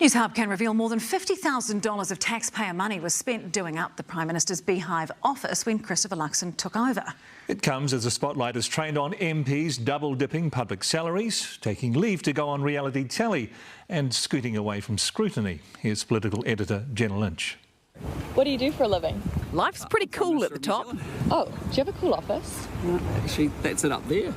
Newshub can reveal more than $50,000 of taxpayer money was spent doing up the Prime Minister's Beehive office when Christopher Luxon took over. It comes as the spotlight is trained on MPs double-dipping public salaries, taking leave to go on reality telly and scooting away from scrutiny. Here's political editor Jenna Lynch. What do you do for a living? Life's pretty cool at the top. Oh, do you have a cool office? Actually, that's it up there.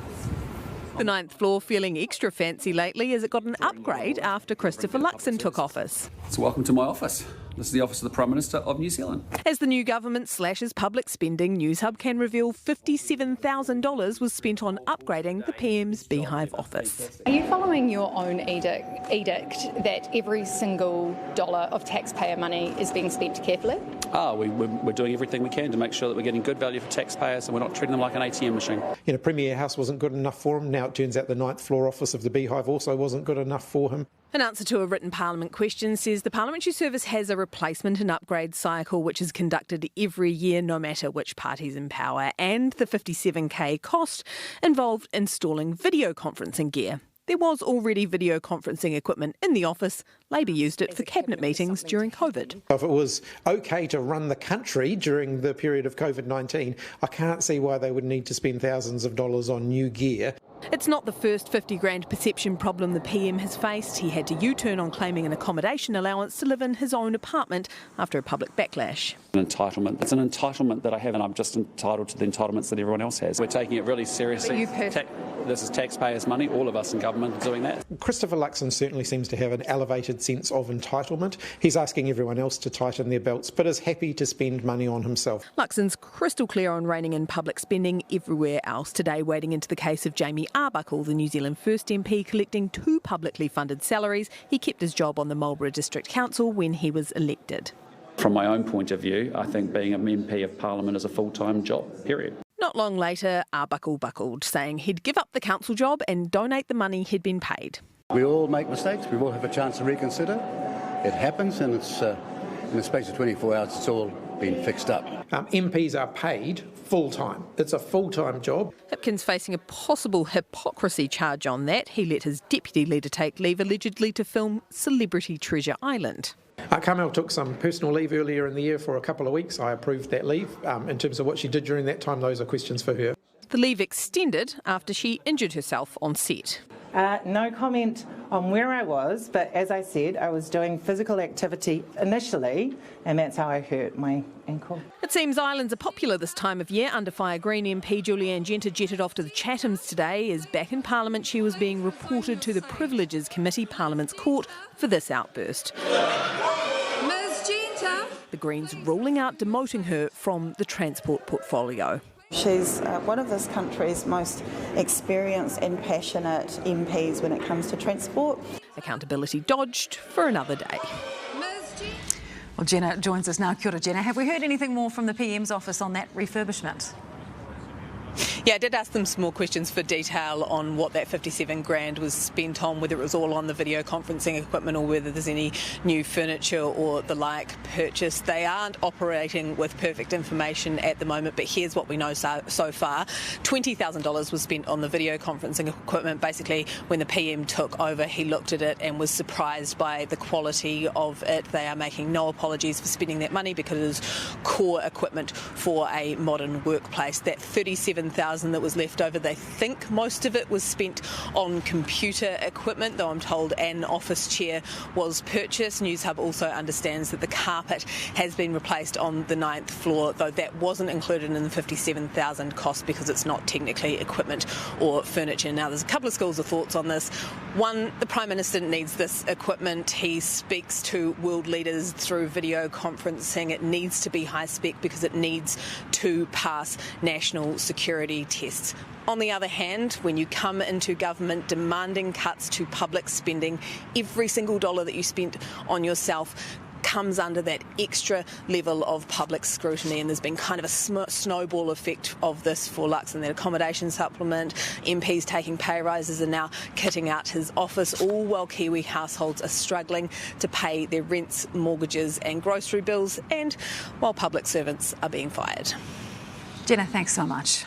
The 9th floor feeling extra fancy lately as it got an upgrade after Christopher Luxon took office. So welcome to my office. This is the office of the Prime Minister of New Zealand. As the new government slashes public spending, Newshub can reveal $57,000 was spent on upgrading the PM's Beehive office. Are you following your own edict that every single dollar of taxpayer money is being spent carefully? We're doing everything we can to make sure that we're getting good value for taxpayers and we're not treating them like an ATM machine. Premier House wasn't good enough for him. Now it turns out the 9th floor office of the Beehive also wasn't good enough for him. An answer to a written Parliament question says the Parliamentary Service has a replacement and upgrade cycle which is conducted every year no matter which party's in power, and the $57,000 cost involved installing video conferencing gear. There was already video conferencing equipment in the office. Labor used it for cabinet meetings during COVID. If it was okay to run the country during the period of COVID-19, I can't see why they would need to spend thousands of dollars on new gear. It's not the first $50,000 perception problem the PM has faced. He had to U-turn on claiming an accommodation allowance to live in his own apartment after a public backlash. An entitlement. It's an entitlement that I have, and I'm just entitled to the entitlements that everyone else has. We're taking it really seriously. This is taxpayers' money. All of us in government are doing that. Christopher Luxon certainly seems to have an elevated sense of entitlement. He's asking everyone else to tighten their belts, but is happy to spend money on himself. Luxon's crystal clear on reining in public spending everywhere else today, wading into the case of Jamie Arbuckle, the New Zealand First MP, collecting 2 publicly funded salaries. He kept his job on the Marlborough District Council when he was elected. From my own point of view, I think being an MP of Parliament is a full-time job, period. Not long later, Arbuckle buckled, saying he'd give up the council job and donate the money he'd been paid. We all make mistakes. We all have a chance to reconsider. It happens, and it's in the space of 24 hours, it's all been fixed up. MPs are paid full-time. It's a full-time job. Hipkins facing a possible hypocrisy charge on that. He let his deputy leader take leave, allegedly to film Celebrity Treasure Island. Carmel took some personal leave earlier in the year for a couple of weeks. I approved that leave. In terms of what she did during that time, those are questions for her. The leave extended after she injured herself on set. No comment on where I was, but as I said, I was doing physical activity initially, and that's how I hurt my ankle. It seems islands are popular this time of year. Under fire Green MP Julianne Genter jetted off to the Chathams today, as back in Parliament she was being reported to the Privileges Committee, Parliament's court, for this outburst. Ms Genter. The Greens ruling out demoting her from the transport portfolio. She's one of this country's most experienced and passionate MPs when it comes to transport. Accountability dodged for another day. Well, Jenna joins us now. Kia ora, Jenna. Have we heard anything more from the PM's office on that refurbishment? Yeah, I did ask them some more questions for detail on what that $57,000 was spent on, whether it was all on the video conferencing equipment or whether there's any new furniture or the like purchased. They aren't operating with perfect information at the moment, but here's what we know so far. $20,000 was spent on the video conferencing equipment. Basically, when the PM took over, he looked at it and was surprised by the quality of it. They are making no apologies for spending that money because it is core equipment for a modern workplace. That $37,000 that was left over, they think most of it was spent on computer equipment, though I'm told an office chair was purchased. Newshub also understands that the carpet has been replaced on the 9th floor, though that wasn't included in the $57,000 cost because it's not technically equipment or furniture. Now, there's a couple of schools of thoughts on this. One, the Prime Minister needs this equipment. He speaks to world leaders through video conferencing. It needs to be high spec because it needs to pass national security tests. On the other hand, when you come into government demanding cuts to public spending, every single dollar that you spent on yourself comes under that extra level of public scrutiny, and there's been kind of a snowball effect of this for Luxon. That accommodation supplement, MPs taking pay rises and now kitting out his office, all while Kiwi households are struggling to pay their rents, mortgages and grocery bills, and while public servants are being fired. Jenna, thanks so much.